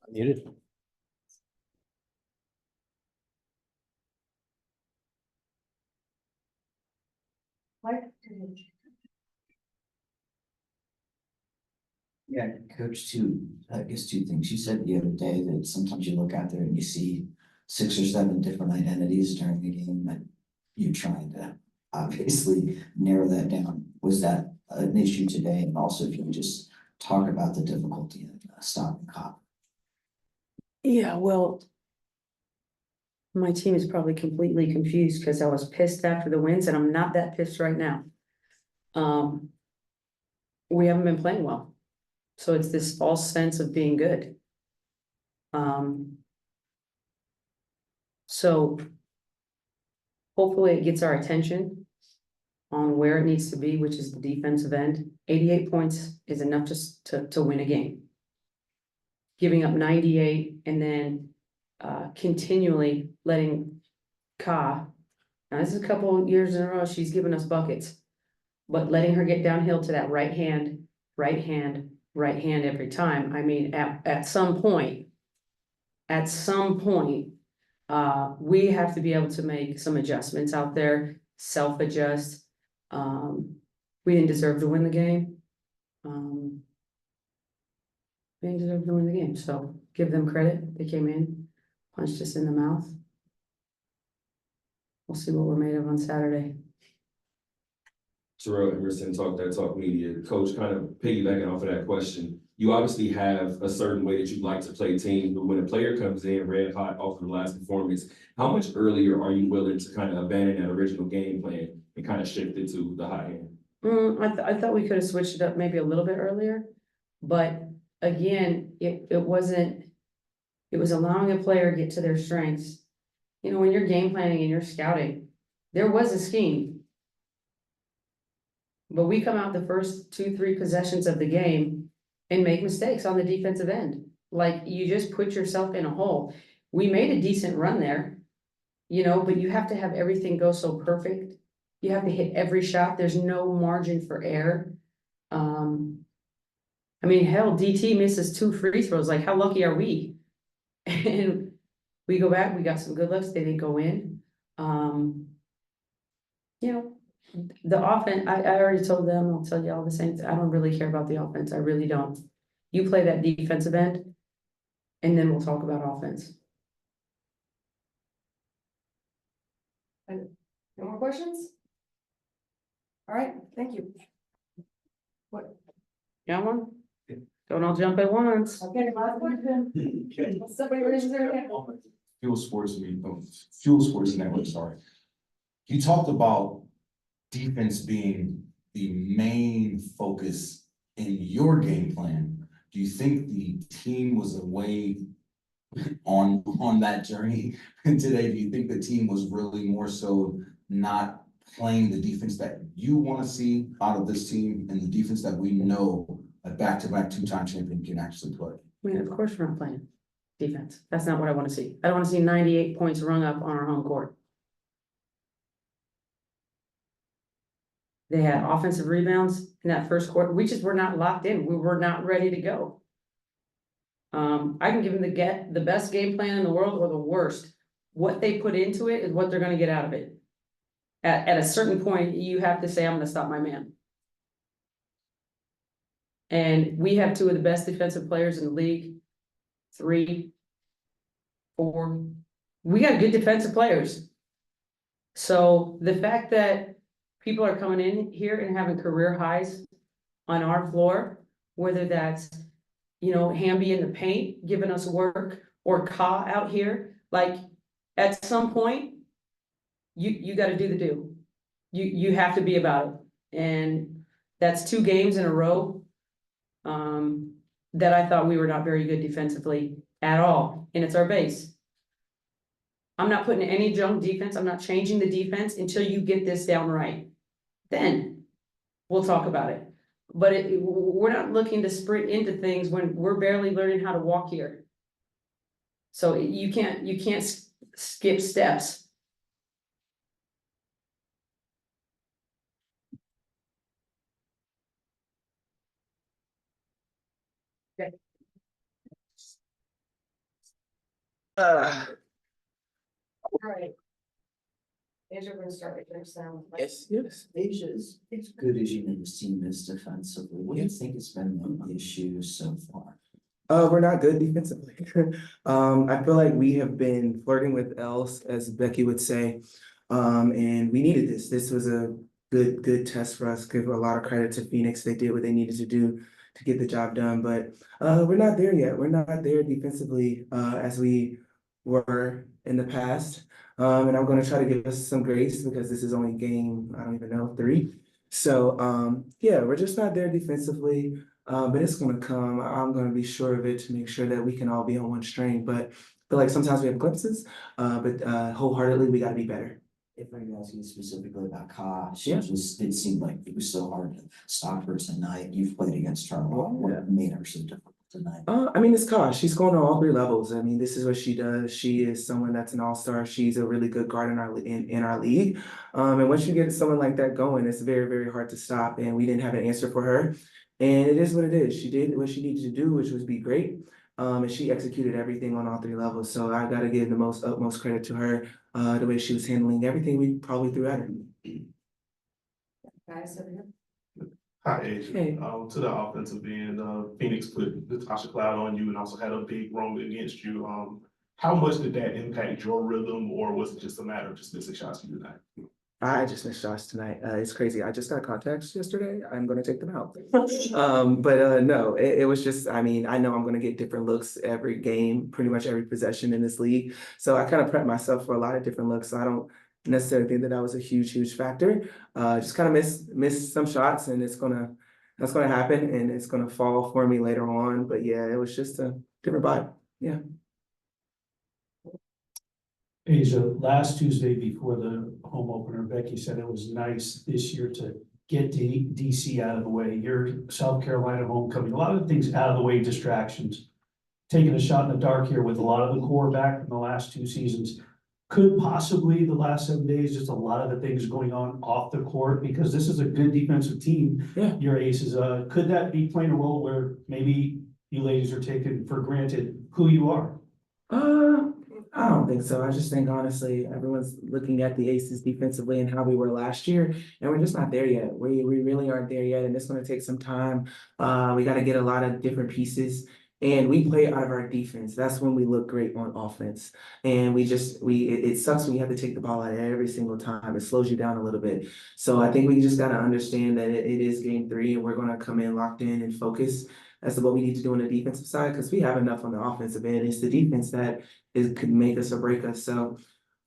Muted. Yeah, Coach, I guess two things. You said the other day that sometimes you look out there and you see 6 or 7 different identities during the game that you're trying to obviously narrow that down. Was that an issue today? And also if you can just talk about the difficulty in stopping cop. Yeah, well, my team is probably completely confused because I was pissed after the wins and I'm not that pissed right now. We haven't been playing well. So it's this false sense of being good. So hopefully it gets our attention on where it needs to be, which is the defensive end. 88 points is enough just to win a game. Giving up 98 and then continually letting Ka, now this is a couple of years in a row, she's given us buckets, but letting her get downhill to that right hand every time. I mean, at some point, we have to be able to make some adjustments out there, self-adjust. We didn't deserve to win the game. We didn't deserve to win the game, so give them credit. They came in, punched us in the mouth. We'll see what we're made of on Saturday. Terrell Emerson, Talk That Talk Media. Coach, kind of piggybacking off of that question, you obviously have a certain way that you like to play teams, but when a player comes in red hot off of the last performance, how much earlier are you willing to kind of abandon that original game plan and kind of shift it to the hot hand? I thought we could have switched it up maybe a little bit earlier, but again, it was allowing a player to get to their strengths. You know, when you're game planning and you're scouting, there was a scheme. But we come out the first 2-3 possessions of the game and make mistakes on the defensive end. Like you just put yourself in a hole. We made a decent run there, you know, but you have to have everything go so perfect. You have to hit every shot. There's no margin for error. I mean, hell, DT misses 2 free throws. Like, how lucky are we? And we go back, we got some good looks. They didn't go in. You know, the offense, I already told them, I'll tell you all the same. I don't really care about the offense. I really don't. You play that defensive end, and then we'll talk about offense. No more questions? All right, thank you. What? Got one? Don't all jump at once. Okay, last question. Somebody raises their hand. Fuel Sports Network, sorry. You talked about defense being the main focus in your game plan. Do you think the team was away on that journey today? Do you think the team was really more so not playing the defense that you want to see out of this team and the defense that we know a back-to-back 2-time champion can actually play? I mean, of course we're not playing defense. That's not what I want to see. I don't want to see 98 points rung up on our home court. They had offensive rebounds in that first quarter. We just were not locked in. We were not ready to go. I can give them the best game plan in the world or the worst. What they put into it is what they're going to get out of it. At a certain point, you have to say, I'm going to stop my man. And we have 2 of the best defensive players in the league. 3, 4. We got good defensive players. So the fact that people are coming in here and having career highs on our floor, whether that's, you know, Hamby in the paint, giving us work, or Ka out here, like at some point, you got to do the do. You have to be about it. And that's 2 games in a row that I thought we were not very good defensively at all. And it's our base. I'm not putting any junk defense. I'm not changing the defense until you get this down right. Then we'll talk about it. But we're not looking to sprint into things when we're barely learning how to walk here. So you can't skip steps. Right. Asia, we're gonna start with next down. Yes, yes. Asia's, as good as you know, this team is defensively. What do you think has been the issue so far? We're not good defensively. I feel like we have been flirting with else, as Becky would say. And we needed this. This was a good test for us. Give a lot of credit to Phoenix. They did what they needed to do to get the job done, but we're not there yet. We're not there defensively as we were in the past. And I'm going to try to give us some grace because this is only game, I don't even know, 3. So yeah, we're just not there defensively. But it's gonna come. I'm gonna be sure of it to make sure that we can all be on one string. But I feel like sometimes we have glimpses, but wholeheartedly we gotta be better. If I can ask you specifically about Ka, she Yeah. just, it seemed like it was so hard to stop her tonight. You've played against her a lot. Yeah. What made her so difficult tonight? I mean, it's Kosh. She's going on all 3 levels. I mean, this is what she does. She is someone that's an all-star. She's a really good guard in our league. And once you get someone like that going, it's very, very hard to stop. And we didn't have an answer for her. And it is what it is. She did what she needed to do, which was be great. And she executed everything on all 3 levels. So I gotta give the utmost credit to her, the way she was handling everything we probably threw at her. Guys, over here. Hi, Asia. Hey. To the offensive end, Phoenix put Natasha Cloud on you and also had a big run against you. How much did that impact your rhythm, or was it just a matter of just missing shots you tonight? I just missed shots tonight. It's crazy. I just got contacts yesterday. I'm gonna take them out. But no, it was just, I mean, I know I'm gonna get different looks every game, pretty much every possession in this league. So I kind of prepped myself for a lot of different looks. So I don't necessarily think that was a huge factor. Just kind of miss some shots, and that's gonna happen, and it's gonna fall for me later on. But yeah, it was just a different vibe. Yeah. Asia, last Tuesday before the home opener, Becky said it was nice this year to get DC out of the way. Your South Carolina homecoming, a lot of things out of the way, distractions. Taking a shot in the dark here with a lot of the core back from the last 2 seasons. Could possibly the last 7 days, just a lot of the things going on off the court, because this is a good defensive team. Yeah. Your aces, could that be playing a role where maybe you ladies are taking for granted who you are? I don't think so. I just think honestly, everyone's looking at the Aces defensively and how we were last year, and we're just not there yet. We really aren't there yet, and it's going to take some time. We got to get a lot of different pieces, and we play out of our defense. That's when we look great on offense, and it sucks when you have to take the ball out every single time. It slows you down a little bit. So I think we just got to understand that it is game 3, and we're going to come in locked in and focus as to what we need to do on the defensive side, because we have enough on the offensive end. It's the defense that could make us or break us. So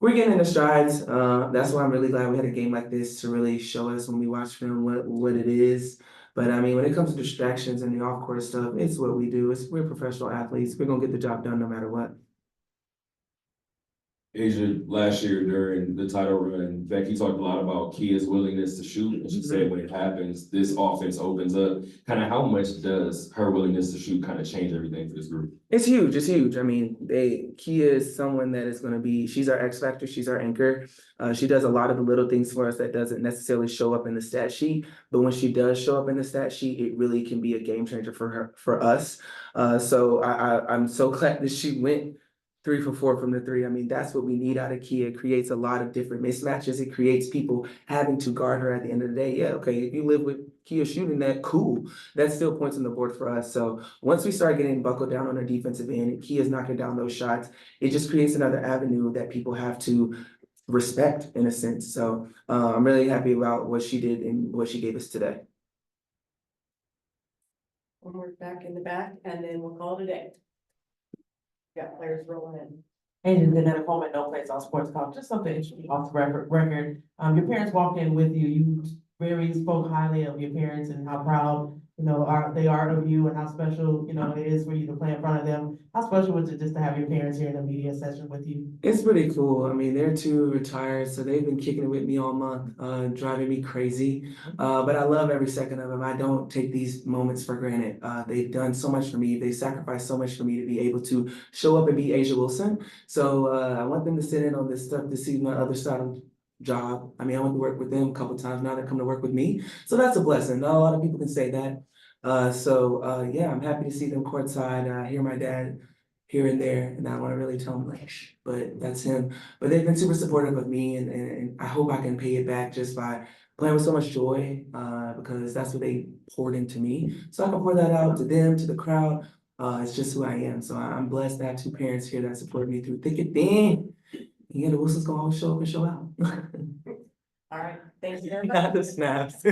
we're getting into strides. That's why I'm really glad we had a game like this to really show us when we watch film what it is. But I mean, when it comes to distractions and the off-court stuff, it's what we do. We're professional athletes. We're gonna get the job done no matter what. Asia, last year during the title run, Becky talked a lot about Kia's willingness to shoot. And she said when it happens, this offense opens up. Kind of how much does her willingness to shoot kind of change everything for this group? It's huge. It's huge. I mean, Kia is someone that is going to be, she's our X factor. She's our anchor. She does a lot of the little things for us that doesn't necessarily show up in the stat sheet. But when she does show up in the stat sheet, it really can be a game changer for us. So I'm so glad that she went 3 for 4 from the 3. I mean, that's what we need out of Kia. It creates a lot of different mismatches. It creates people having to guard her at the end of the day. Yeah, okay, if you live with Kia shooting that, cool. That still points on the board for us. So once we start getting buckled down on our defensive end and Kia's knocking down those shots, it just creates another avenue that people have to respect in a sense. So I'm really happy about what she did and what she gave us today. One more back in the back, and then we'll call it a day. Got players rolling in. And then at a moment, no place on sports talk, just something interesting off the record. Your parents walked in with you. You very spoke highly of your parents and how proud, they are of you and how special, it is for you to play in front of them. How special was it just to have your parents here in a media session with you? It's pretty cool. I mean, they're 2 retired, so they've been kicking it with me all month, driving me crazy. But I love every second of them. I don't take these moments for granted. They've done so much for me. They sacrificed so much for me to be able to show up and be Asia Wilson. So I want them to sit in on this stuff to see my other side of job. I mean, I went to work with them a couple times. Now they're coming to work with me. So that's a blessing. Not a lot of people can say that. Yeah, I'm happy to see them courtside. Hear my dad here and there, and I wanna really tell them like, shh, but that's him. But they've been super supportive of me, and I hope I can pay it back just by playing with so much joy, because that's what they poured into me. So I can pour that out to them, to the crowd. It's just who I am. So I'm blessed to have two parents here that support me through thick and thin. Yeah, the Wilson's gonna always show up and show out. All right, thank you very much. Not the snaps.